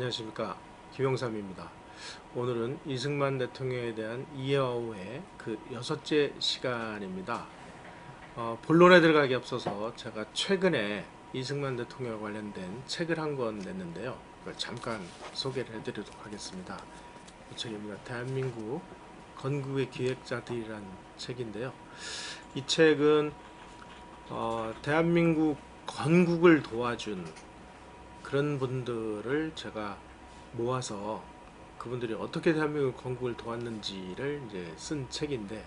안녕하십니까, 김영삼입니다. 오늘은 이승만 대통령에 대한 이해와우의 그 6째 시간입니다. 본론에 들어가기 앞서서 제가 최근에 이승만 대통령 관련된 책을 한 권 냈는데요. 그걸 잠깐 소개를 해드리도록 하겠습니다. 이 책입니다. 대한민국 건국의 기획자들이란 책인데요. 이 책은 대한민국 건국을 도와준 그런 분들을 제가 모아서 그분들이 어떻게 대한민국 건국을 도왔는지를 이제 쓴 책인데,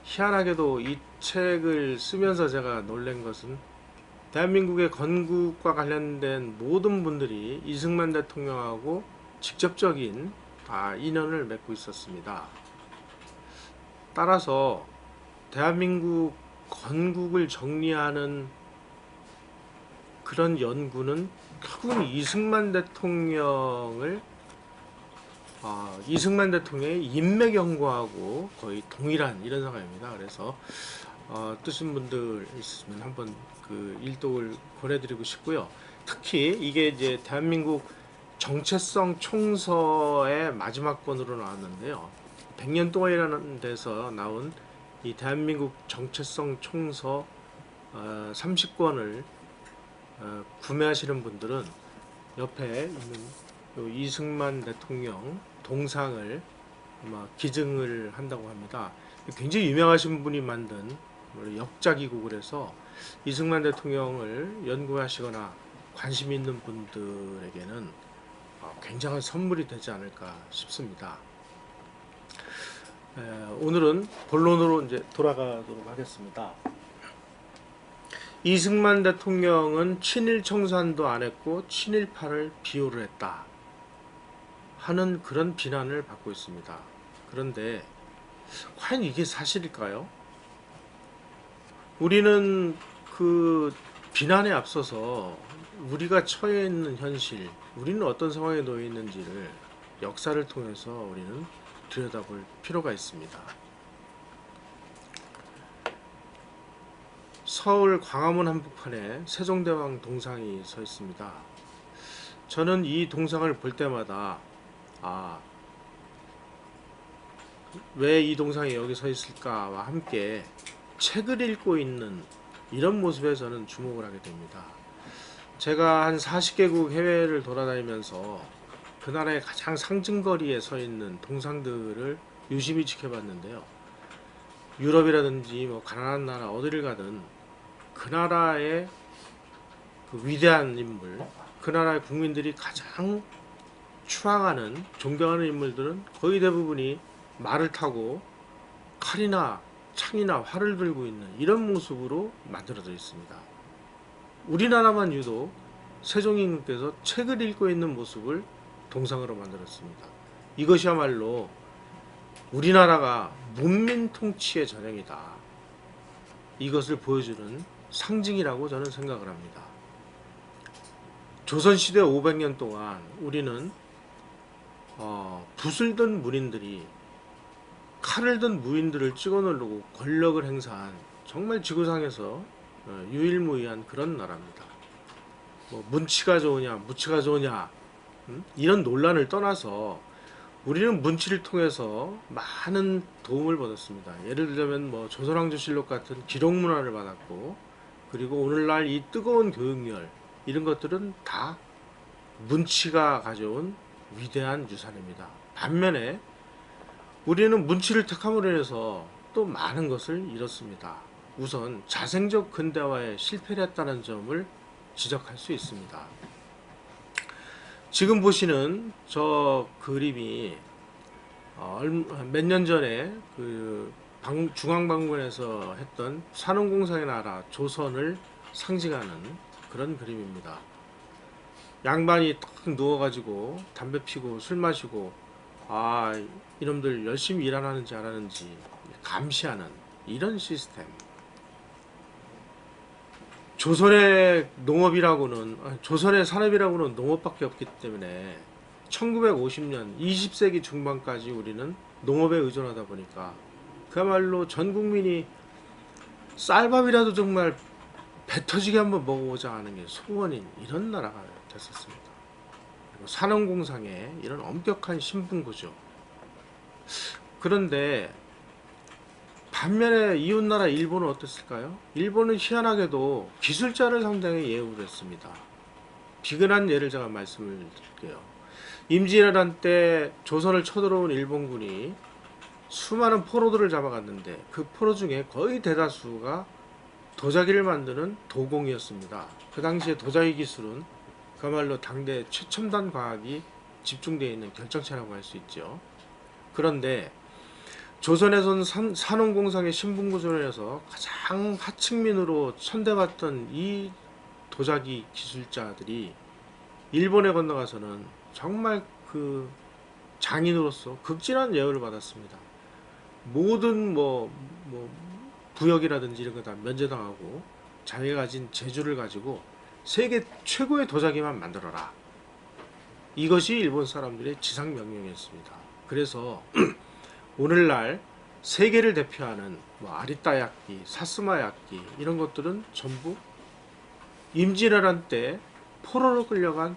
희한하게도 이 책을 쓰면서 제가 놀란 것은 대한민국의 건국과 관련된 모든 분들이 이승만 대통령하고 직접적인 인연을 맺고 있었습니다. 따라서 대한민국 건국을 정리하는 그런 연구는 결국은 이승만 대통령의 인맥 연구하고 거의 동일한 이런 상황입니다. 그래서 뜨신 분들 있으면 한번 그 일독을 권해드리고 싶고요. 특히 이게 이제 대한민국 정체성 총서의 마지막 권으로 나왔는데요. 100년 동안이라는 데서 나온 이 대한민국 정체성 총서 30권을 구매하시는 분들은 옆에 있는 이승만 대통령 동상을 아마 기증을 한다고 합니다. 굉장히 유명하신 분이 만든 역작이고, 그래서 이승만 대통령을 연구하시거나 관심 있는 분들에게는 굉장한 선물이 되지 않을까 싶습니다. 오늘은 본론으로 이제 돌아가도록 하겠습니다. 이승만 대통령은 친일 청산도 안 했고 친일파를 비호를 했다 하는 그런 비난을 받고 있습니다. 그런데 과연 이게 사실일까요? 우리는 그 비난에 앞서서 우리가 처해 있는 현실, 우리는 어떤 상황에 놓여 있는지를 역사를 통해서 우리는 들여다볼 필요가 있습니다. 서울 광화문 한복판에 세종대왕 동상이 서 있습니다. 저는 이 동상을 볼 때마다 왜 이 동상이 여기 서 있을까와 함께 책을 읽고 있는 이런 모습에 저는 주목을 하게 됩니다. 제가 한 40개국 해외를 돌아다니면서 그 나라의 가장 상징거리에 서 있는 동상들을 유심히 지켜봤는데요. 유럽이라든지 뭐 가난한 나라 어디를 가든 그 나라의 그 위대한 인물, 그 나라의 국민들이 가장 추앙하는, 존경하는 인물들은 거의 대부분이 말을 타고 칼이나 창이나 활을 들고 있는 이런 모습으로 만들어져 있습니다. 우리나라만 유독 세종임금께서 책을 읽고 있는 모습을 동상으로 만들었습니다. 이것이야말로 우리나라가 문민 통치의 전형이다, 이것을 보여주는 상징이라고 저는 생각을 합니다. 조선시대 500년 동안 우리는 붓을 든 문인들이 칼을 든 무인들을 찍어 누르고 권력을 행사한, 정말 지구상에서 유일무이한 그런 나라입니다. 뭐 문치가 좋으냐 무치가 좋으냐 이런 논란을 떠나서 우리는 문치를 통해서 많은 도움을 받았습니다. 예를 들자면 뭐 조선왕조실록 같은 기록문화를 받았고, 그리고 오늘날 이 뜨거운 교육열, 이런 것들은 다 문치가 가져온 위대한 유산입니다. 반면에 우리는 문치를 택함으로 인해서 또 많은 것을 잃었습니다. 우선 자생적 근대화에 실패를 했다는 점을 지적할 수 있습니다. 지금 보시는 저 그림이 몇 년 전에 그 중앙방문에서 했던 산업공상의 나라 조선을 상징하는 그런 그림입니다. 양반이 딱 누워가지고 담배 피고 술 마시고 이놈들 열심히 일 안 하는지 안 하는지 감시하는 이런 시스템. 조선의 산업이라고는 농업밖에 없기 때문에 1950년 20세기 중반까지 우리는 농업에 의존하다 보니까 그야말로 전 국민이 쌀밥이라도 정말 배 터지게 한번 먹어보자 하는 게 소원인 이런 나라가 됐었습니다. 산업공상의 이런 엄격한 신분구조. 그런데 반면에 이웃나라 일본은 어땠을까요? 일본은 희한하게도 기술자를 상당히 예우를 했습니다. 비근한 예를 제가 말씀을 드릴게요. 임진왜란 때 조선을 쳐들어온 일본군이 수많은 포로들을 잡아갔는데 그 포로 중에 거의 대다수가 도자기를 만드는 도공이었습니다. 그 당시에 도자기 기술은 그야말로 당대 최첨단 과학이 집중되어 있는 결정체라고 할 수 있죠. 그런데 조선에서는 산업공상의 신분구조에서 가장 하층민으로 천대받던 이 도자기 기술자들이 일본에 건너가서는 정말 그 장인으로서 극진한 예우를 받았습니다. 모든 부역이라든지 이런 거 다 면제당하고 자기가 가진 재주를 가지고 세계 최고의 도자기만 만들어라. 이것이 일본 사람들의 지상 명령이었습니다. 그래서 오늘날 세계를 대표하는 아리따 약기, 사스마 약기 이런 것들은 전부 임진왜란 때 포로로 끌려간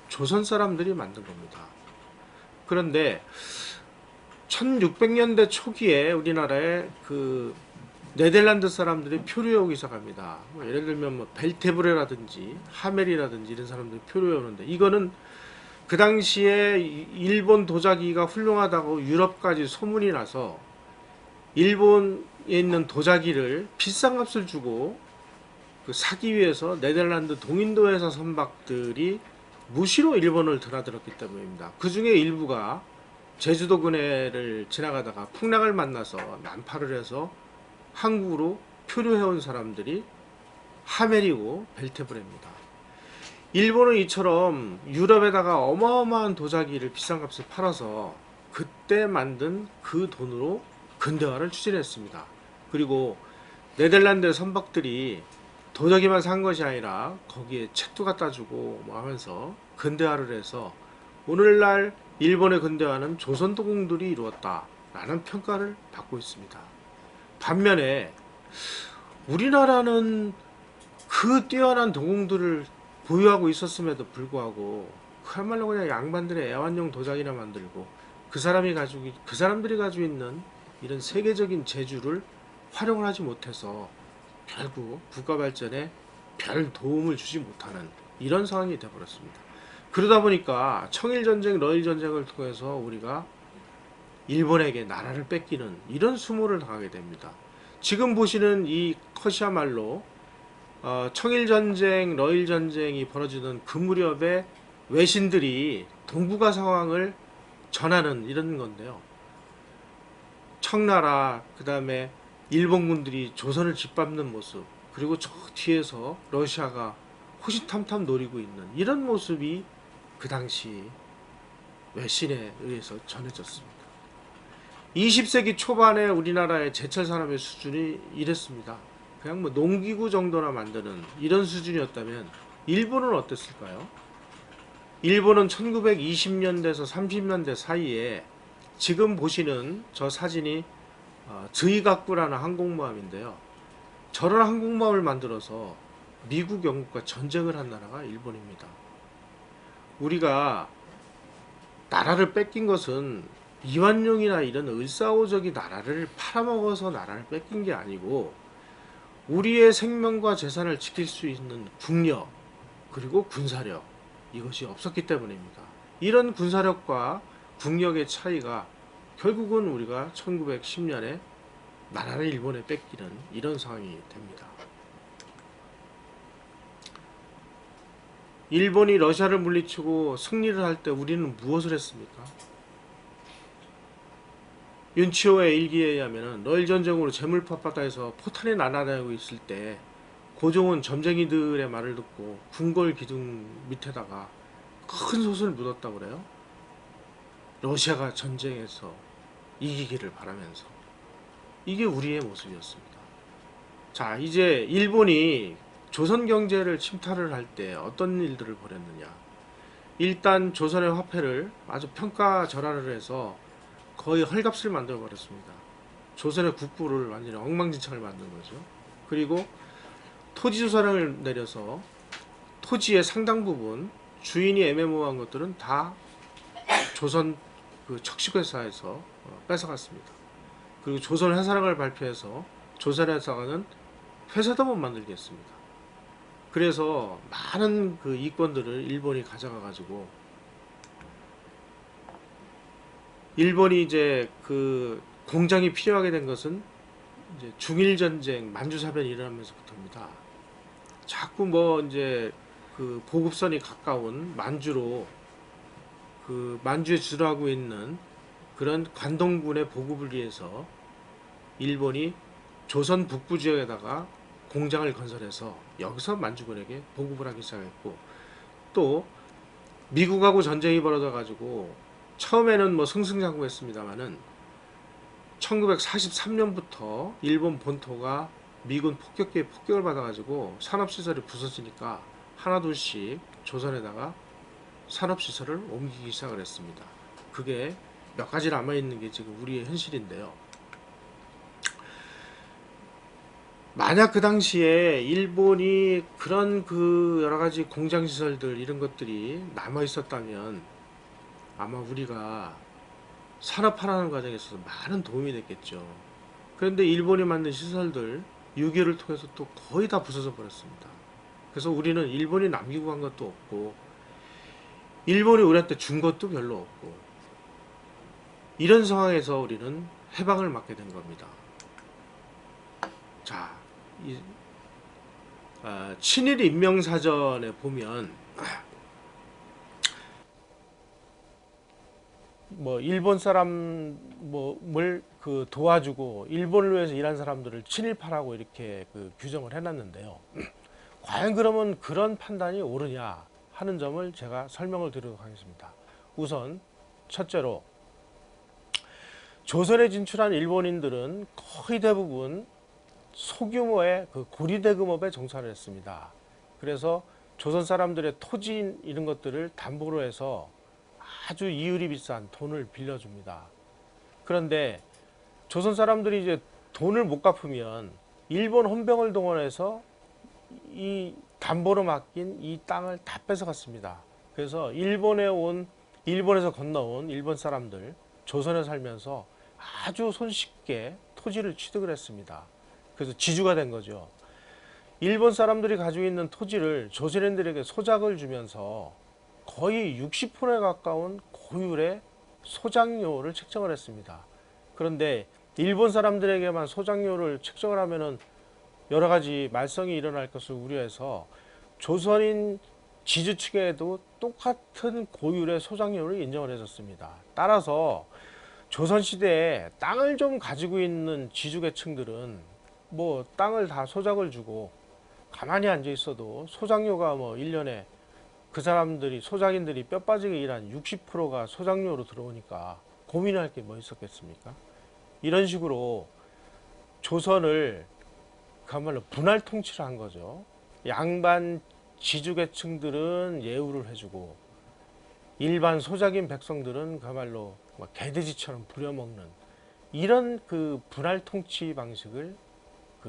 조선 사람들이 만든 겁니다. 그런데 1600년대 초기에 우리나라에 그 네덜란드 사람들이 표류해 오기 시작합니다. 예를 들면 벨테브레라든지 하멜이라든지 이런 사람들이 표류해 오는데 이거는 그 당시에 일본 도자기가 훌륭하다고 유럽까지 소문이 나서 일본에 있는 도자기를 비싼 값을 주고 사기 위해서 네덜란드 동인도 회사 선박들이 무시로 일본을 드나들었기 때문입니다. 그 중에 일부가 제주도 근해를 지나가다가 풍랑을 만나서 난파를 해서 한국으로 표류해온 사람들이 하멜이고 벨테브레입니다. 일본은 이처럼 유럽에다가 어마어마한 도자기를 비싼 값에 팔아서 그때 만든 그 돈으로 근대화를 추진했습니다. 그리고 네덜란드 선박들이 도자기만 산 것이 아니라 거기에 책도 갖다 주고 하면서 근대화를 해서 오늘날 일본의 근대화는 조선 도공들이 이루었다라는 평가를 받고 있습니다. 반면에 우리나라는 그 뛰어난 도공들을 보유하고 있었음에도 불구하고 그야말로 그냥 양반들의 애완용 도자기나 만들고 그 사람들이 가지고 있는 이런 세계적인 재주를 활용을 하지 못해서 결국 국가 발전에 별 도움을 주지 못하는 이런 상황이 되어버렸습니다. 그러다 보니까 청일전쟁, 러일전쟁을 통해서 우리가 일본에게 나라를 뺏기는 이런 수모를 당하게 됩니다. 지금 보시는 이 컷이야말로 청일전쟁, 러일전쟁이 벌어지던 그 무렵에 외신들이 동북아 상황을 전하는 이런 건데요. 청나라, 그 다음에 일본군들이 조선을 짓밟는 모습, 그리고 저 뒤에서 러시아가 호시탐탐 노리고 있는 이런 모습이 그 당시 외신에 의해서 전해졌습니다. 20세기 초반에 우리나라의 제철 산업의 수준이 이랬습니다. 그냥 농기구 정도나 만드는 이런 수준이었다면 일본은 어땠을까요? 일본은 1920년대에서 30년대 사이에 지금 보시는 저 사진이 즈이가쿠라는 항공모함인데요. 저런 항공모함을 만들어서 미국, 영국과 전쟁을 한 나라가 일본입니다. 우리가 나라를 뺏긴 것은 이완용이나 이런 을사오적이 나라를 팔아먹어서 나라를 뺏긴 게 아니고 우리의 생명과 재산을 지킬 수 있는 국력 그리고 군사력 이것이 없었기 때문입니다. 이런 군사력과 국력의 차이가 결국은 우리가 1910년에 나라를 일본에 뺏기는 이런 상황이 됩니다. 일본이 러시아를 물리치고 승리를 할 때 우리는 무엇을 했습니까? 윤치호의 일기에 의하면 러일 전쟁으로 제물파바다에서 포탄이 날아다니고 있을 때 고종은 점쟁이들의 말을 듣고 궁궐 기둥 밑에다가 큰 솥을 묻었다고 그래요. 러시아가 전쟁에서 이기기를 바라면서. 이게 우리의 모습이었습니다. 자, 이제 일본이 조선 경제를 침탈을 할 때 어떤 일들을 벌였느냐. 일단 조선의 화폐를 아주 평가절하를 해서 거의 헐값을 만들어 버렸습니다. 조선의 국부를 완전히 엉망진창을 만든 거죠. 그리고 토지 조사령을 내려서 토지의 상당 부분 주인이 애매모호한 것들은 다 조선 그 척식회사에서 뺏어갔습니다. 그리고 조선 회사랑을 발표해서 조선 회사가는 회사도 못 만들겠습니다. 그래서 많은 그 이권들을 일본이 가져가 가지고 일본이 이제 그 공장이 필요하게 된 것은 이제 중일 전쟁 만주사변이 일어나면서부터입니다. 자꾸 뭐 이제 그 보급선이 가까운 만주로 그 만주에 주둔하고 있는 그런 관동군의 보급을 위해서 일본이 조선 북부 지역에다가 공장을 건설해서 여기서 만주군에게 보급을 하기 시작했고, 또 미국하고 전쟁이 벌어져 가지고 처음에는 뭐 승승장구했습니다만은 1943년부터 일본 본토가 미군 폭격기에 폭격을 받아가지고 산업시설이 부서지니까 하나둘씩 조선에다가 산업시설을 옮기기 시작을 했습니다. 그게 몇 가지 남아있는 게 지금 우리의 현실인데요. 만약 그 당시에 일본이 그런 그 여러가지 공장시설들 이런 것들이 남아있었다면 아마 우리가 산업화라는 과정에 있어서 많은 도움이 됐겠죠. 그런데 일본이 만든 시설들 6.25를 통해서 또 거의 다 부서져 버렸습니다. 그래서 우리는 일본이 남기고 간 것도 없고 일본이 우리한테 준 것도 별로 없고, 이런 상황에서 우리는 해방을 맞게 된 겁니다. 자, 친일 인명사전에 보면 뭐 일본 사람 뭐를 그 도와주고 일본을 위해서 일한 사람들을 친일파라고 이렇게 그 규정을 해놨는데요. 과연 그러면 그런 판단이 옳으냐 하는 점을 제가 설명을 드리도록 하겠습니다. 우선 첫째로 조선에 진출한 일본인들은 거의 대부분 소규모의 그 고리대금업에 종사를 했습니다. 그래서 조선 사람들의 토지 이런 것들을 담보로 해서 아주 이율이 비싼 돈을 빌려줍니다. 그런데 조선 사람들이 이제 돈을 못 갚으면 일본 헌병을 동원해서 이 담보로 맡긴 이 땅을 다 뺏어갔습니다. 그래서 일본에서 건너온 일본 사람들, 조선에 살면서 아주 손쉽게 토지를 취득을 했습니다. 그래서 지주가 된 거죠. 일본 사람들이 가지고 있는 토지를 조선인들에게 소작을 주면서 거의 60%에 가까운 고율의 소작료를 책정을 했습니다. 그런데 일본 사람들에게만 소작료를 책정을 하면은 여러 가지 말썽이 일어날 것을 우려해서 조선인 지주 측에도 똑같은 고율의 소작료를 인정을 해줬습니다. 따라서 조선시대에 땅을 좀 가지고 있는 지주계층들은 뭐 땅을 다 소작을 주고 가만히 앉아 있어도 소작료가 뭐 1년에 그 사람들이 소작인들이 뼈 빠지게 일한 60%가 소작료로 들어오니까 고민할 게 뭐 있었겠습니까? 이런 식으로 조선을 그야말로 분할 통치를 한 거죠. 양반 지주계층들은 예우를 해주고 일반 소작인 백성들은 그야말로 개돼지처럼 부려먹는 이런 그 분할 통치 방식을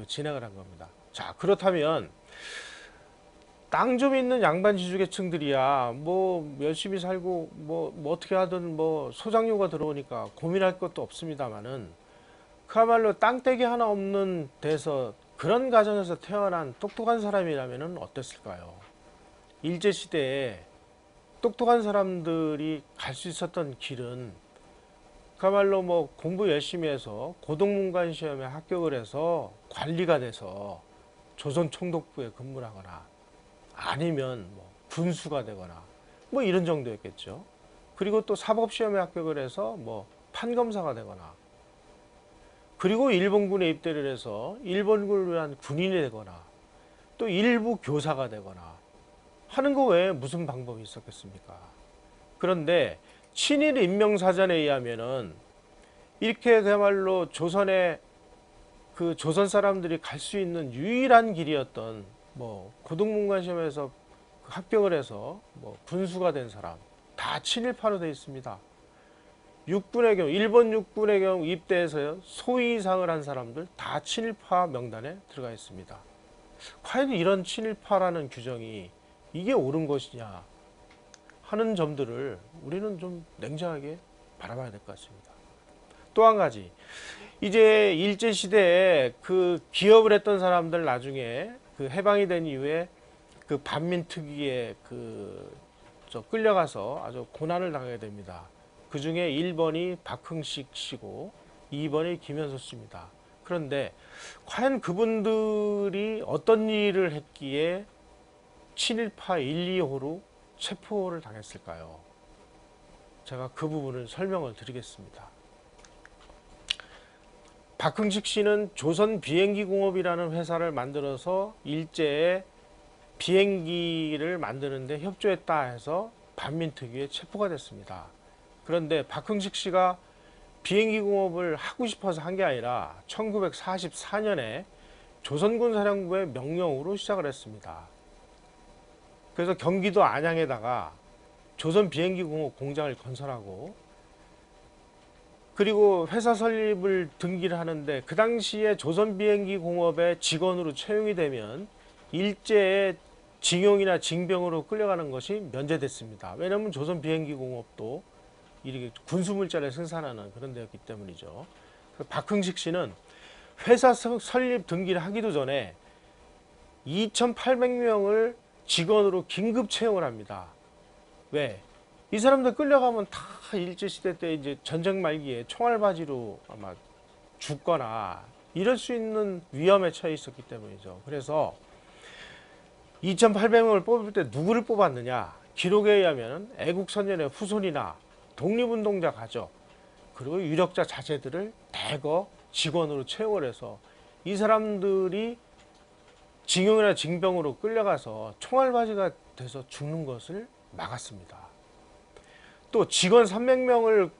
진행을 한 겁니다. 자, 그렇다면 땅 좀 있는 양반 지주계층들이야 뭐 열심히 살고 뭐 어떻게 하든 뭐 소작료가 들어오니까 고민할 것도 없습니다만은, 그야말로 땅떼기 하나 없는 데서 그런 가정에서 태어난 똑똑한 사람이라면 어땠을까요? 일제시대에 똑똑한 사람들이 갈 수 있었던 길은 그야말로 뭐 공부 열심히 해서 고등문관 시험에 합격을 해서 관리가 돼서 조선 총독부에 근무를 하거나 아니면 뭐 군수가 되거나 뭐 이런 정도였겠죠. 그리고 또 사법시험에 합격을 해서 뭐 판검사가 되거나, 그리고 일본군에 입대를 해서 일본군을 위한 군인이 되거나 또 일부 교사가 되거나 하는 거 외에 무슨 방법이 있었겠습니까? 그런데 친일 인명사전에 의하면은 이렇게 그야말로 조선의 그 조선 사람들이 갈 수 있는 유일한 길이었던 뭐 고등문관 시험에서 합격을 해서 뭐 군수가 된 사람 다 친일파로 되어 있습니다. 육군의 경우, 일본 육군의 경우 입대해서 소위 이상을 한 사람들 다 친일파 명단에 들어가 있습니다. 과연 이런 친일파라는 규정이 이게 옳은 것이냐? 하는 점들을 우리는 좀 냉정하게 바라봐야 될 것 같습니다. 또 한 가지, 이제 일제시대에 그 기업을 했던 사람들 나중에 그 해방이 된 이후에 그 반민특위에 끌려가서 아주 고난을 당하게 됩니다. 그 중에 1번이 박흥식 씨고 2번이 김현수 씨입니다. 그런데 과연 그분들이 어떤 일을 했기에 친일파 1, 2호로 체포를 당했을까요? 제가 그 부분을 설명을 드리겠습니다. 박흥식 씨는 조선비행기공업이라는 회사를 만들어서 일제에 비행기를 만드는데 협조했다 해서 반민특위에 체포가 됐습니다. 그런데 박흥식 씨가 비행기 공업을 하고 싶어서 한 게 아니라 1944년에 조선군 사령부의 명령으로 시작을 했습니다. 그래서 경기도 안양에다가 조선 비행기 공업 공장을 건설하고, 그리고 회사 설립을 등기를 하는데 그 당시에 조선 비행기 공업의 직원으로 채용이 되면 일제의 징용이나 징병으로 끌려가는 것이 면제됐습니다. 왜냐하면 조선 비행기 공업도 이렇게 군수물자를 생산하는 그런 데였기 때문이죠. 박흥식 씨는 회사 설립 등기를 하기도 전에 2,800명을 직원으로 긴급 채용을 합니다. 왜? 이 사람들 끌려가면 다 일제시대 때 이제 전쟁 말기에 총알바지로 아마 죽거나 이럴 수 있는 위험에 처해 있었기 때문이죠. 그래서 2,800명을 뽑을 때 누구를 뽑았느냐? 기록에 의하면 애국선열의 후손이나 독립운동자 가족, 그리고 유력자 자제들을 대거 직원으로 채용을 해서 이 사람들이 징용이나 징병으로 끌려가서 총알바지가 돼서 죽는 것을 막았습니다. 또 직원 300명을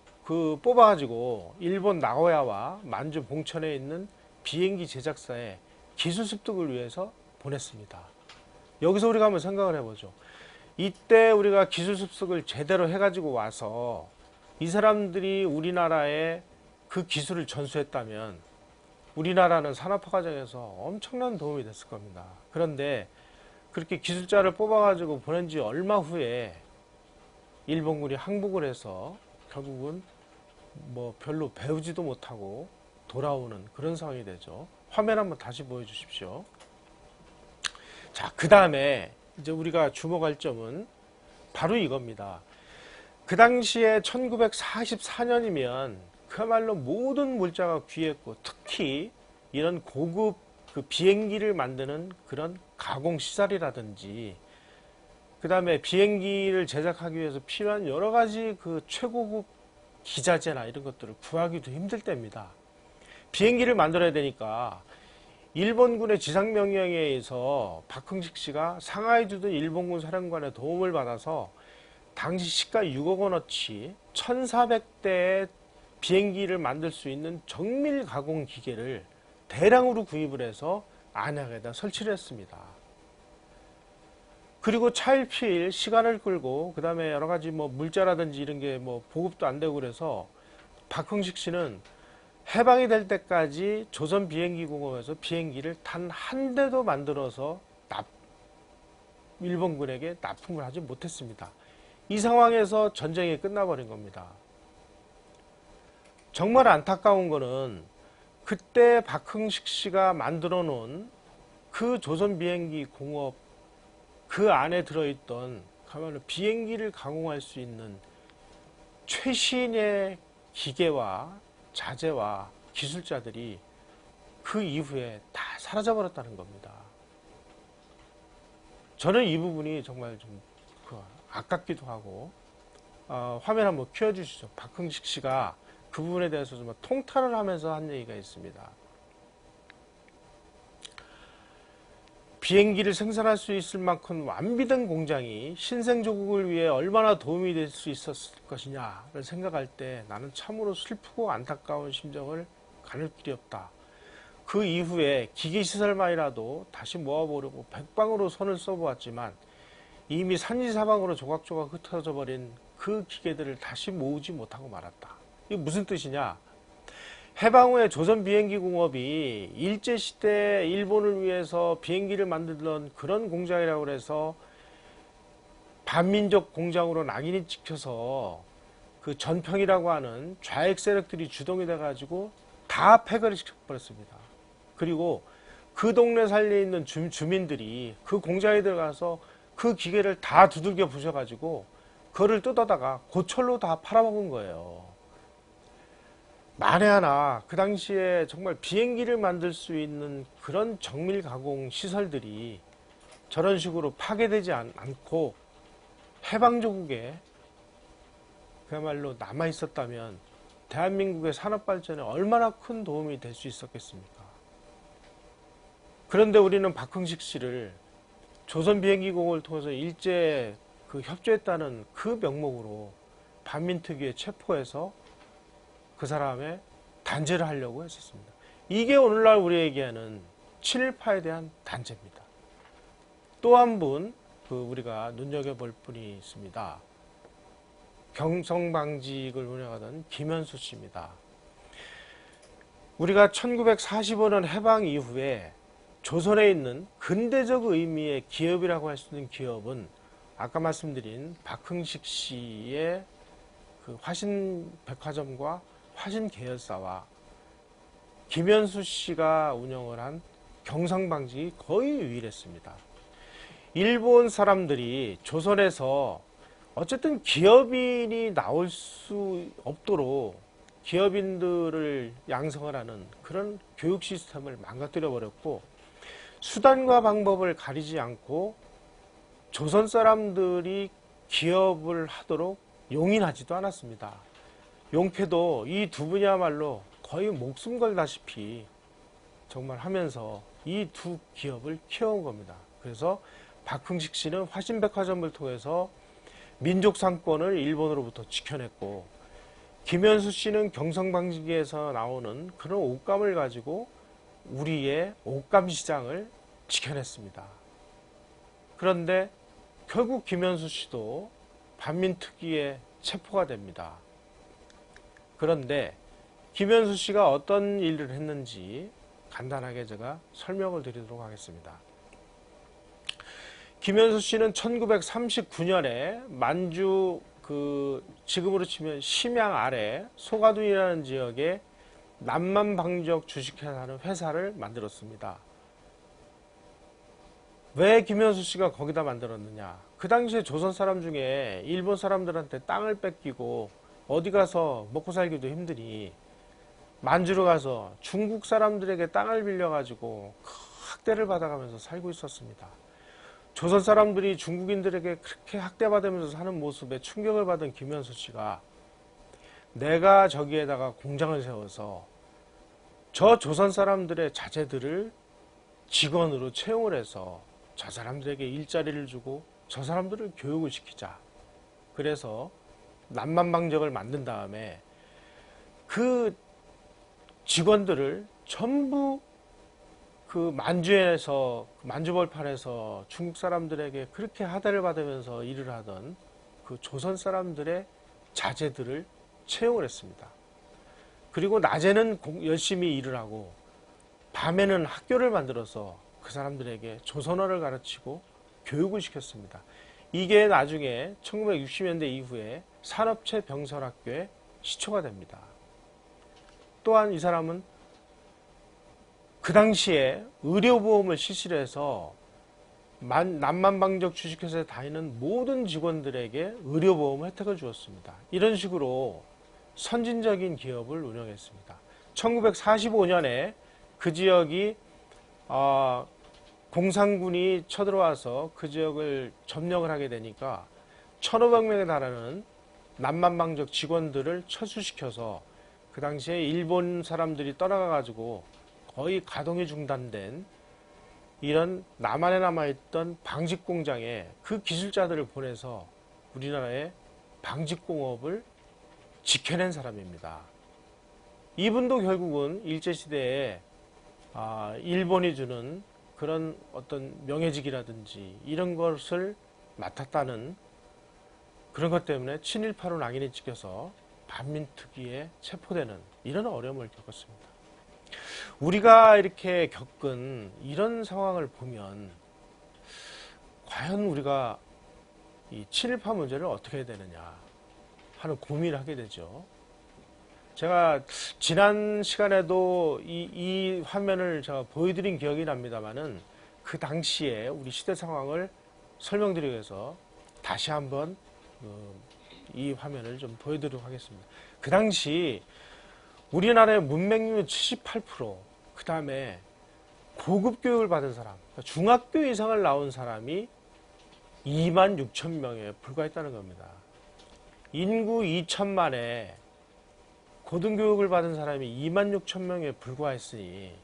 뽑아가지고 일본 나고야와 만주 봉천에 있는 비행기 제작사에 기술 습득을 위해서 보냈습니다. 여기서 우리가 한번 생각을 해보죠. 이때 우리가 기술 습득을 제대로 해가지고 와서 이 사람들이 우리나라에 그 기술을 전수했다면 우리나라는 산업화 과정에서 엄청난 도움이 됐을 겁니다. 그런데 그렇게 기술자를 뽑아가지고 보낸 지 얼마 후에 일본군이 항복을 해서 결국은 뭐 별로 배우지도 못하고 돌아오는 그런 상황이 되죠. 화면 한번 다시 보여주십시오. 자, 그 다음에 이제 우리가 주목할 점은 바로 이겁니다. 그 당시에 1944년이면 그야말로 모든 물자가 귀했고, 특히 이런 고급 그 비행기를 만드는 그런 가공시설이라든지, 그 다음에 비행기를 제작하기 위해서 필요한 여러 가지 그 최고급 기자재나 이런 것들을 구하기도 힘들 때입니다. 비행기를 만들어야 되니까 일본군의 지상명령에 의해서 박흥식 씨가 상하이 주둔 일본군 사령관의 도움을 받아서 당시 시가 6억 원어치 1,400대의 비행기를 만들 수 있는 정밀 가공 기계를 대량으로 구입을 해서 안양에다 설치를 했습니다. 그리고 차일피일 시간을 끌고, 그 다음에 여러 가지 뭐 물자라든지 이런 게 뭐 보급도 안 되고 그래서 박흥식 씨는 해방이 될 때까지 조선 비행기 공업에서 비행기를 단 한 대도 만들어서 일본군에게 납품을 하지 못했습니다. 이 상황에서 전쟁이 끝나버린 겁니다. 정말 안타까운 거는 그때 박흥식 씨가 만들어 놓은 그 조선 비행기 공업, 그 안에 들어있던 가만히 비행기를 가공할 수 있는 최신의 기계와 자재와 기술자들이 그 이후에 다 사라져버렸다는 겁니다. 저는 이 부분이 정말 좀 아깝기도 하고, 화면 한번 켜주시죠. 박흥식 씨가 그 부분에 대해서 좀 통탄을 하면서 한 얘기가 있습니다. 비행기를 생산할 수 있을 만큼 완비된 공장이 신생조국을 위해 얼마나 도움이 될 수 있었을 것이냐를 생각할 때 나는 참으로 슬프고 안타까운 심정을 가눌 길이 없다. 그 이후에 기계시설만이라도 다시 모아보려고 백방으로 손을 써보았지만 이미 산지사방으로 조각조각 흩어져 버린 그 기계들을 다시 모으지 못하고 말았다. 이게 무슨 뜻이냐? 해방 후에 조선 비행기 공업이 일제시대 일본을 위해서 비행기를 만들던 그런 공장이라고 해서 반민족 공장으로 낙인이 찍혀서 그 전평이라고 하는 좌익 세력들이 주동이 돼가지고 다 폐거를 시켜버렸습니다. 그리고 그 동네 살려 있는 주민들이 그 공장에 들어가서 그 기계를 다 두들겨 부셔가지고 그거를 뜯어다가 고철로 다 팔아먹은 거예요. 만에 하나 그 당시에 정말 비행기를 만들 수 있는 그런 정밀 가공 시설들이 저런 식으로 파괴되지 않고 해방조국에 그야말로 남아 있었다면 대한민국의 산업 발전에 얼마나 큰 도움이 될 수 있었겠습니까? 그런데 우리는 박흥식 씨를 조선 비행기공을 통해서 일제 그 협조했다는 그 명목으로 반민특위에 체포해서 그 사람의 단죄를 하려고 했었습니다. 이게 오늘날 우리에게는 친일파에 대한 단죄입니다. 또 한 분 우리가 눈여겨볼 분이 있습니다. 경성방직을 운영하던 김현수 씨입니다. 우리가 1945년 해방 이후에 조선에 있는 근대적 의미의 기업이라고 할 수 있는 기업은 아까 말씀드린 박흥식 씨의 그 화신백화점과 화신계열사와 김현수 씨가 운영을 한 경성방직이 거의 유일했습니다. 일본 사람들이 조선에서 어쨌든 기업인이 나올 수 없도록 기업인들을 양성을 하는 그런 교육 시스템을 망가뜨려 버렸고, 수단과 방법을 가리지 않고 조선 사람들이 기업을 하도록 용인하지도 않았습니다. 용케도 이 두 분이야말로 거의 목숨 걸다시피 정말 하면서 이 두 기업을 키워온 겁니다. 그래서 박흥식 씨는 화신백화점을 통해서 민족 상권을 일본으로부터 지켜냈고, 김현수 씨는 경성방직에서 나오는 그런 옷감을 가지고 우리의 옷감 시장을 지켜냈습니다. 그런데 결국 김현수 씨도 반민특위에 체포가 됩니다. 그런데 김현수 씨가 어떤 일을 했는지 간단하게 제가 설명을 드리도록 하겠습니다. 김현수 씨는 1939년에 만주 지금으로 치면 심양 아래 소가둔이라는 지역에 남만방적 주식회사라는 회사를 만들었습니다. 왜 김현수 씨가 거기다 만들었느냐? 그 당시에 조선 사람 중에 일본 사람들한테 땅을 뺏기고 어디 가서 먹고 살기도 힘드니 만주로 가서 중국 사람들에게 땅을 빌려가지고 학대를 받아가면서 살고 있었습니다. 조선 사람들이 중국인들에게 그렇게 학대받으면서 사는 모습에 충격을 받은 김현수 씨가 내가 저기에다가 공장을 세워서 저 조선 사람들의 자제들을 직원으로 채용을 해서 저 사람들에게 일자리를 주고 저 사람들을 교육을 시키자. 그래서 남만방적을 만든 다음에 그 직원들을 전부 그 만주벌판에서 중국 사람들에게 그렇게 하대를 받으면서 일을 하던 그 조선 사람들의 자제들을 채용을 했습니다. 그리고 낮에는 열심히 일을 하고 밤에는 학교를 만들어서 그 사람들에게 조선어를 가르치고 교육을 시켰습니다. 이게 나중에 1960년대 이후에 산업체 병설학교의 시초가 됩니다. 또한 이 사람은 그 당시에 의료보험을 실시를 해서 남만방적 주식회사에 다니는 모든 직원들에게 의료보험 혜택을 주었습니다. 이런 식으로 선진적인 기업을 운영했습니다. 1945년에 그 지역이 공산군이 쳐들어와서 그 지역을 점령을 하게 되니까 1,500명에 달하는 남만방적 직원들을 철수시켜서 그 당시에 일본 사람들이 떠나가 가지고 거의 가동이 중단된 이런 남한에 남아있던 방직공장에 그 기술자들을 보내서 우리나라의 방직공업을 지켜낸 사람입니다. 이분도 결국은 일제시대에 일본이 주는 그런 어떤 명예직이라든지 이런 것을 맡았다는 그런 것 때문에 친일파로 낙인이 찍혀서 반민특위에 체포되는 이런 어려움을 겪었습니다. 우리가 이렇게 겪은 이런 상황을 보면 과연 우리가 이 친일파 문제를 어떻게 해야 되느냐 하는 고민을 하게 되죠. 제가 지난 시간에도 이 화면을 제가 보여드린 기억이 납니다만은 그 당시에 우리 시대 상황을 설명드리기 위해서 다시 한번 이 화면을 좀 보여드리도록 하겠습니다. 그 당시 우리나라의 문맹률 78%, 그 다음에 고급 교육을 받은 사람, 중학교 이상을 나온 사람이 2만 6천 명에 불과했다는 겁니다. 인구 2천만에 고등교육을 받은 사람이 2만 6천 명에 불과했으니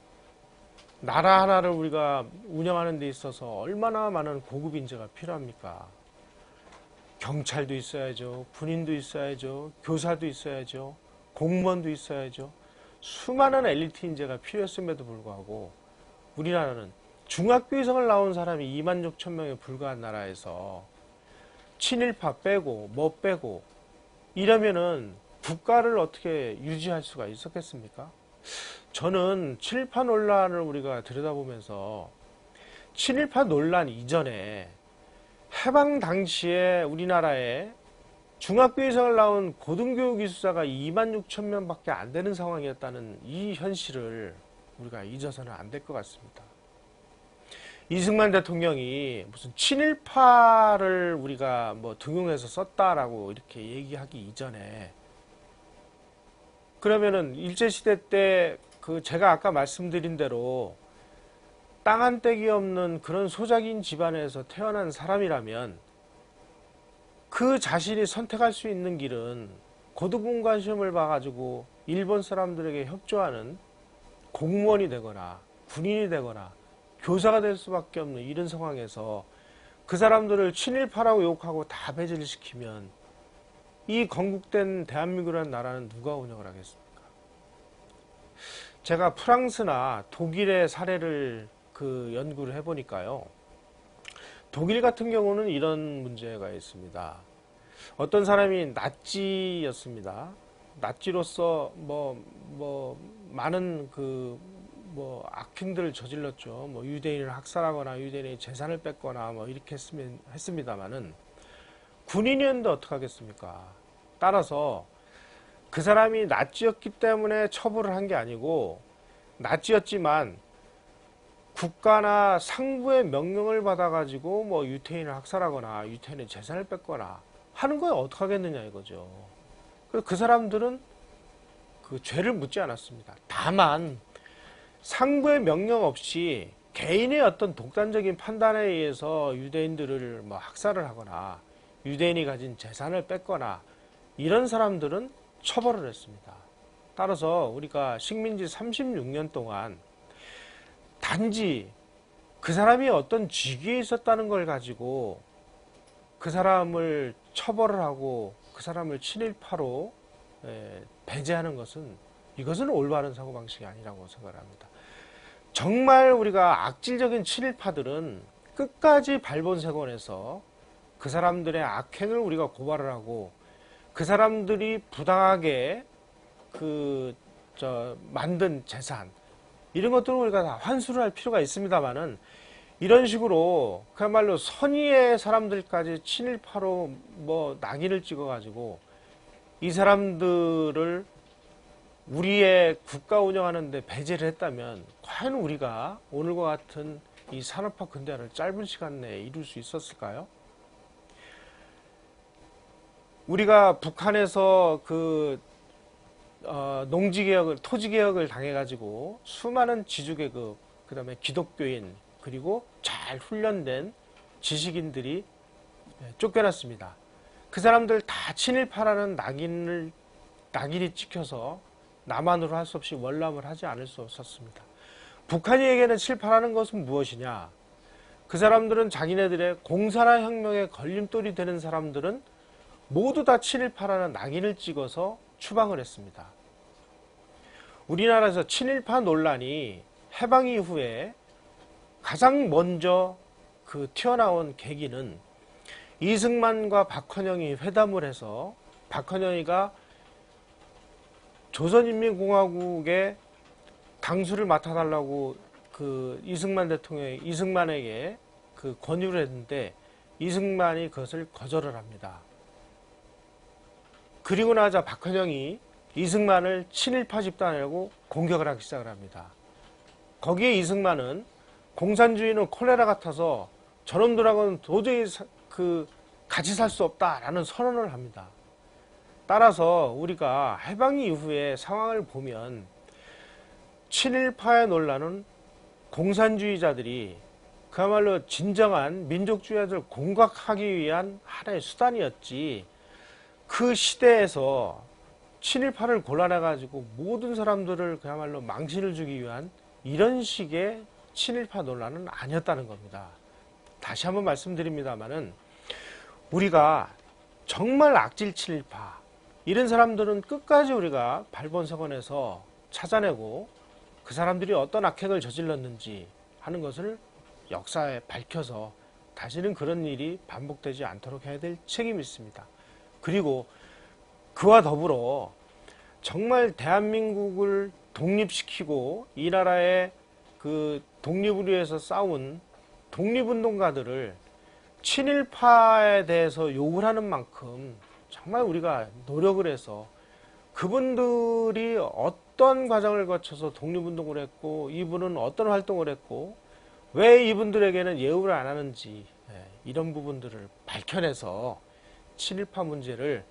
나라 하나를 우리가 운영하는 데 있어서 얼마나 많은 고급 인재가 필요합니까? 경찰도 있어야죠, 군인도 있어야죠, 교사도 있어야죠, 공무원도 있어야죠. 수많은 엘리트 인재가 필요했음에도 불구하고 우리나라는 중학교 이상을 나온 사람이 2만 6천 명에 불과한 나라에서 친일파 빼고 뭐 빼고 이러면은 국가를 어떻게 유지할 수가 있었겠습니까? 저는 친일파 논란을 우리가 들여다보면서 친일파 논란 이전에 해방 당시에 우리나라에 중학교 이상을 나온 고등교육 기수자가 2만 6천 명밖에 안 되는 상황이었다는 이 현실을 우리가 잊어서는 안 될 것 같습니다. 이승만 대통령이 무슨 친일파를 우리가 뭐 등용해서 썼다라고 이렇게 얘기하기 이전에 그러면은 일제시대 때 그 제가 아까 말씀드린 대로 땅 한 떼기 없는 그런 소작인 집안에서 태어난 사람이라면 그 자신이 선택할 수 있는 길은 고등공관 시험을 봐가지고 일본 사람들에게 협조하는 공무원이 되거나 군인이 되거나 교사가 될 수밖에 없는 이런 상황에서 그 사람들을 친일파라고 욕하고 다 배제를 시키면 이 건국된 대한민국이라는 나라는 누가 운영을 하겠습니까? 제가 프랑스나 독일의 사례를 연구를 해보니까요. 독일 같은 경우는 이런 문제가 있습니다. 어떤 사람이 나치였습니다. 나치로서 많은 악행들을 저질렀죠. 유대인을 학살하거나 유대인의 재산을 뺏거나 이렇게 했습니다만은 군인이었는데 어떡하겠습니까? 따라서 그 사람이 나치였기 때문에 처벌을 한 게 아니고 나치였지만 국가나 상부의 명령을 받아가지고 유태인을 학살하거나 유태인의 재산을 뺏거나 하는 거에 어떡하겠느냐 이거죠. 그래서 그 사람들은 그 죄를 묻지 않았습니다. 다만 상부의 명령 없이 개인의 어떤 독단적인 판단에 의해서 유대인들을 학살을 하거나 유대인이 가진 재산을 뺏거나 이런 사람들은 처벌을 했습니다. 따라서 우리가 식민지 36년 동안 단지 그 사람이 어떤 직위에 있었다는 걸 가지고 그 사람을 처벌을 하고 그 사람을 친일파로 배제하는 것은 이것은 올바른 사고방식이 아니라고 생각을 합니다. 정말 우리가 악질적인 친일파들은 끝까지 발본색원해서 그 사람들의 악행을 우리가 고발을 하고 그 사람들이 부당하게 만든 재산 이런 것들을 우리가 다 환수를 할 필요가 있습니다만은 이런 식으로 그야말로 선의의 사람들까지 친일파로 낙인을 찍어가지고 이 사람들을 우리의 국가 운영하는데 배제를 했다면 과연 우리가 오늘과 같은 이 산업화 근대화를 짧은 시간 내에 이룰 수 있었을까요? 우리가 북한에서 농지개혁을, 토지개혁을 당해가지고 수많은 지주계급, 그 다음에 기독교인, 그리고 잘 훈련된 지식인들이 쫓겨났습니다. 그 사람들 다 친일파라는 낙인이 찍혀서 남한으로 할 수 없이 월남을 하지 않을 수 없었습니다. 북한이 얘기하는 친일파라는 것은 무엇이냐? 그 사람들은 자기네들의 공산화 혁명의 걸림돌이 되는 사람들은 모두 다 친일파라는 낙인을 찍어서 추방을 했습니다. 우리나라에서 친일파 논란이 해방 이후에 가장 먼저 튀어나온 계기는 이승만과 박헌영이 회담을 해서 박헌영이가 조선인민공화국의 당수를 맡아달라고 이승만 대통령이 이승만에게 권유를 했는데 이승만이 그것을 거절을 합니다. 그리고 나자 박헌영이 이승만을 친일파 집단이라고 공격을 하기 시작을 합니다. 거기에 이승만은 공산주의는 콜레라 같아서 저놈들하고는 도저히 같이 살 수 없다라는 선언을 합니다. 따라서 우리가 해방 이후의 상황을 보면 친일파의 논란은 공산주의자들이 그야말로 진정한 민족주의자들을 공격하기 위한 하나의 수단이었지, 그 시대에서 친일파를 골라내가지고 모든 사람들을 그야말로 망신을 주기 위한 이런 식의 친일파 논란은 아니었다는 겁니다. 다시 한번 말씀드립니다만은 우리가 정말 악질 친일파 이런 사람들은 끝까지 우리가 발본석원에서 찾아내고 그 사람들이 어떤 악행을 저질렀는지 하는 것을 역사에 밝혀서 다시는 그런 일이 반복되지 않도록 해야 될 책임이 있습니다. 그리고 그와 더불어 정말 대한민국을 독립시키고 이 나라의 그 독립을 위해서 싸운 독립운동가들을 친일파에 대해서 욕을 하는 만큼 정말 우리가 노력을 해서 그분들이 어떤 과정을 거쳐서 독립운동을 했고 이분은 어떤 활동을 했고 왜 이분들에게는 예우를 안 하는지, 이런 부분들을 밝혀내서 친일파 문제를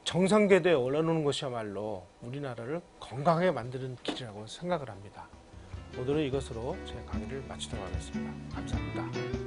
정상궤도에 올려놓는 것이야말로 우리나라를 건강하게 만드는 길이라고 생각을 합니다. 오늘은 이것으로 제 강의를 마치도록 하겠습니다. 감사합니다.